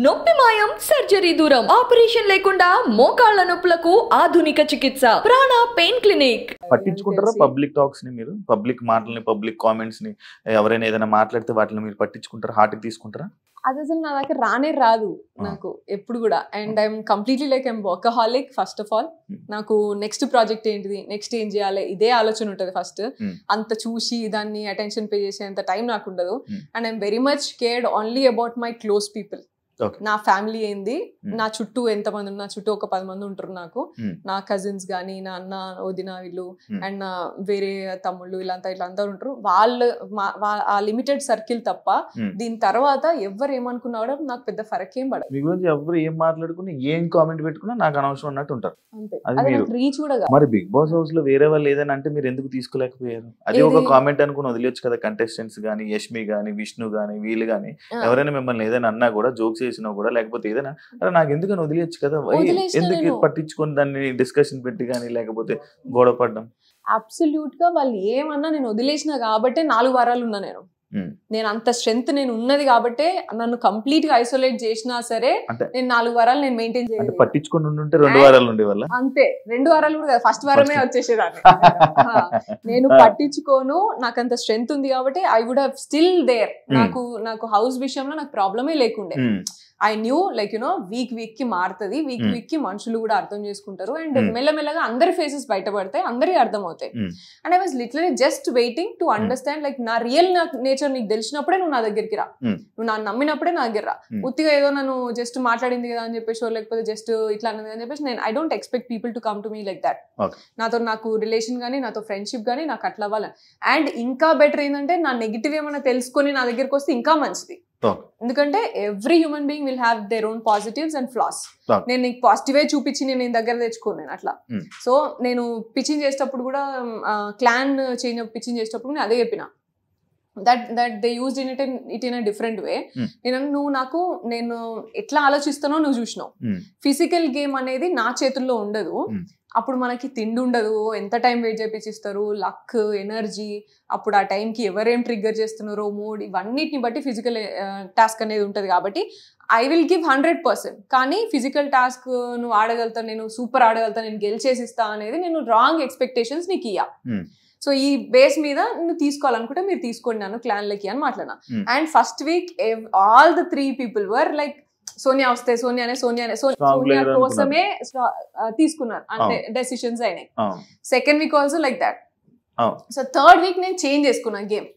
నొప్పి మాయం సర్జరీ దూరం ఆపరేషన్ లేకుండా మోకాళ్ళ నొప్పులకు ఆధునిక చికిత్స ప్రాణ పెయిన్ క్లినిక్. పట్టించుకుంటారా పబ్లిక్ టాక్స్ ని? మీరు పబ్లిక్ మాటల్ని, పబ్లిక్ కామెంట్స్ ని, ఎవరైనా ఏదైనా మాట్లాడితే వాటిని మీరు పట్టించుకుంటారా? హార్ట్ కి తీసుకుంటారా? అది అసలు నా దగ్గర రానే రాదు నాకు ఎప్పుడు కూడా. And I'm completely like I'm workaholic. First of all నాకు నెక్స్ట్ ప్రాజెక్ట్ ఏంటిది, నెక్స్ట్ ఏం చేయాలి, ఇదే ఆలోచన ఉంటుంది ఫస్ట్. అంత చూసి దాన్ని అటెన్షన్ పే చేసేంత టైం నాకు ఉండదు. And I'm very much cared only about my close people. నా ఫ్యామిలీ ఏంది, నా చుట్టూ ఎంతమంది, నా చుట్టూ ఒక 10 మంది ఉంటారు నాకు. నా కజిన్స్ గానీ, నా అన్న, వదిన వీళ్ళు, అండ్ నా వేరే తమ్ముళ్ళు, ఇలాంతా ఉంటారు. వాళ్ళు ఆ లిమిటెడ్ సర్కిల్ తప్ప దీని తర్వాత ఎవరు ఏమనుకున్నా కూడా నాకు పెద్ద ఫరక్ ఏం పడదు. మీ గురించి ఎవరు ఏం మాట్లాడుకుని, ఏం కామెంట్ పెట్టుకున్నా నాకు అనవసరం అన్నట్టు ఉంటారు. అంతే, అది నాకు రీచ్ కూడా. మరి బిగ్ బాస్ హౌస్ లో వేరే వాళ్ళు ఏదైనా అంటే మీరు ఎందుకు తీసుకోలేకపోయారు? అది ఒక కామెంట్ అనుకుని వదిలేచ్చు కదా. కంటెస్టెంట్స్ గానీ, యష్మి గానీ, విష్ణు గానీ, వీళ్ళు గానీ ఎవరైనా మిమ్మల్ని ఏదైనా అన్నా కూడా, జోక్స్ చేసినా కూడా, లేకపోతే ఏదైనా నాకు ఎందుకని వదిలేయచ్చు కదా, ఎందుకు పట్టించుకొని దాన్ని డిస్కషన్ పెట్టి కానీ, లేకపోతే గొడవ పడ్డం? అబ్సల్యూట్ గా వాళ్ళు ఏమన్నా నేను వదిలేసిన కాబట్టి 4 వారాలు ఉన్నా నేను అంత స్ట్రెంత్ నేను ఉన్నది కాబట్టి నన్ను కంప్లీట్ గా ఐసోలేట్ చేసినా సరే నేను 4 వారాలు నేను మెయింటైన్ చేయాలి. పట్టించుకొని ఉంటే 2 వారాలు ఉండే వల్ల అంతే. 2 వారాలు కూడా ఫస్ట్ వారమే వచ్చేసేదాన్ని. నేను పట్టించుకోను, నాకు అంత స్ట్రెంత్ ఉంది కాబట్టి I would have still there. నాకు హౌస్ విషయంలో నాకు ప్రాబ్లమే లేకుండే. I knew like you know week కి మారుతుంది, వీక్ కి మనుషులు కూడా అర్థం చేసుకుంటారు. అండ్ మెల్లమెల్లగా అందరి ఫేసెస్ బయటపడతాయి, అందరికి అర్థం అవుతాయి. And I was literally just waiting to understand, like నా రియల్ నేచర్ నీకు తెలిసినప్పుడే నువ్వు నా దగ్గరికి రా, నువ్వు నన్ను నమ్మినప్పుడే నా దగ్గర రా. ఉత్తిగా ఏదో నన్ను జస్ట్ మాట్లాడింది కదా అని చెప్పేసి, లేకపోతే జస్ట్ ఇట్లా అన్నది అని చెప్పేసి నేను I don't expect people to come to me like that. నాకు రిలేషన్ కానీ, నాతో ఫ్రెండ్షిప్ కానీ నాకు అట్లా అవ్వాలి. అండ్ ఇంకా బెటర్ ఏంటంటే నా నెగిటివ్ ఏమైనా తెలుసుకొని నా దగ్గరికి వస్తే ఇంకా మంచిది. ఎందుకంటే every human being will have their own positives and floss. నేను నీకు పాజిటివే చూపించి నేను దగ్గర తెచ్చుకోను అట్లా. సో నేను పిచ్చింగ్ చేసేటప్పుడు కూడా, క్లాన్ చేంజ్ పిచ్చింగ్ చేసేటప్పుడు నేను అదే చెప్పిన, that they used it in a different way. నేను ఎట్లా ఆలోచిస్తానో నువ్వు చూసినావు. ఫిజికల్ గేమ్ అనేది నా చేతుల్లో ఉండదు. అప్పుడు మనకి తిండి ఉండదు, ఎంత టైం వెయిట్ చేపిస్తారు, లక్, ఎనర్జీ, అప్పుడు ఆ టైంకి ఎవరేం ట్రిగ్గర్ చేస్తున్నారో, మూడ్, ఇవన్నిటిని బట్టి ఫిజికల్ టాస్క్ అనేది ఉంటుంది. కాబట్టి ఐ విల్ గివ్ 100%. కానీ ఫిజికల్ టాస్క్ నువ్వు ఆడగలుగుతా, నేను సూపర్ ఆడగలుగుతా, నేను గెలిచేసిస్తా అనేది నేను రాంగ్ ఎక్స్పెక్టేషన్స్ నీకు ఇయ్యా. సో ఈ బేస్ మీద నువ్వు తీసుకోవాలనుకుంటే మీరు తీసుకోండి నన్ను క్లాన్లకి అని మాట్లాడినా. And first week all the 3 people were like Sonia వస్తే సోనియా కోసమే తీసుకున్నారు, అంటే డెసిషన్స్ అయినాయి. Second week also like that. So third week నేను చేంజ్ చేసుకున్నా గేమ్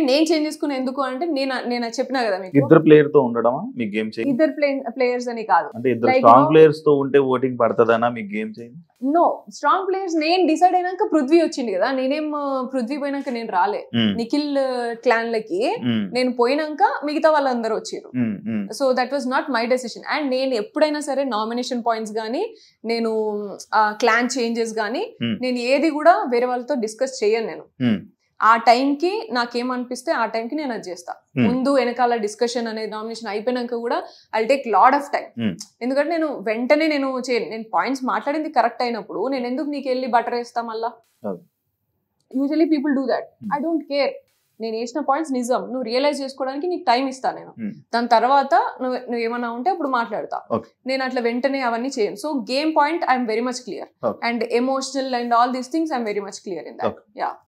నేను చేంజ్ చేసుకున్నా. ఎందుకు అంటే నేను చెప్పినా కదా మీకు, ఇద్దరు ప్లేయర్ తో ఉండడమా మీ గేమ్ చేంజ్? ఇద్దరు ప్లేయర్స్ అని కాదు, అంటే ఇద్దరు స్ట్రాంగ్ ప్లేయర్స్ తో ఉంటే ఓటింగ్ పడతదనా మీ game change? No, strong players నేను డిసైడ్ అయినాక పృథ్వీ వచ్చింది కదా. నేనేం పృథ్వీ పోయినాక నేను రాలే. నిఖిల్ క్లాన్లకి నేను పోయినాక మిగతా వాళ్ళందరూ వచ్చారు. So that was not my decision. And నేను ఎప్పుడైనా సరే నామినేషన్ పాయింట్స్ కానీ, నేను క్లాన్ చేంజెస్ కానీ, నేను ఏది కూడా వేరే వాళ్ళతో డిస్కస్ చేయను. నేను ఆ టైంకి నాకేమనిపిస్తే ఆ టైంకి నేను అది చేస్తా. ముందు వెనకాల డిస్కషన్ అనేది నామినేషన్ అయిపోయినాక కూడా I take lot of time. ఎందుకంటే నేను వెంటనే నేను పాయింట్స్ మాట్లాడింది కరెక్ట్ అయినప్పుడు నేను ఎందుకు నీకు వెళ్ళి బటర్ వేస్తా మళ్ళా? Usually people do that. I don't care. నేను వేసిన పాయింట్స్ నిజం, నువ్వు రియలైజ్ చేసుకోవడానికి నీకు టైం ఇస్తా నేను. దాని తర్వాత నువ్వు ఏమన్నా ఉంటే అప్పుడు మాట్లాడతా. నేను అట్లా వెంటనే అవన్నీ చేయను. So game point I'm very much clear. And emotional and all these things I'm very much clear in that. Yeah.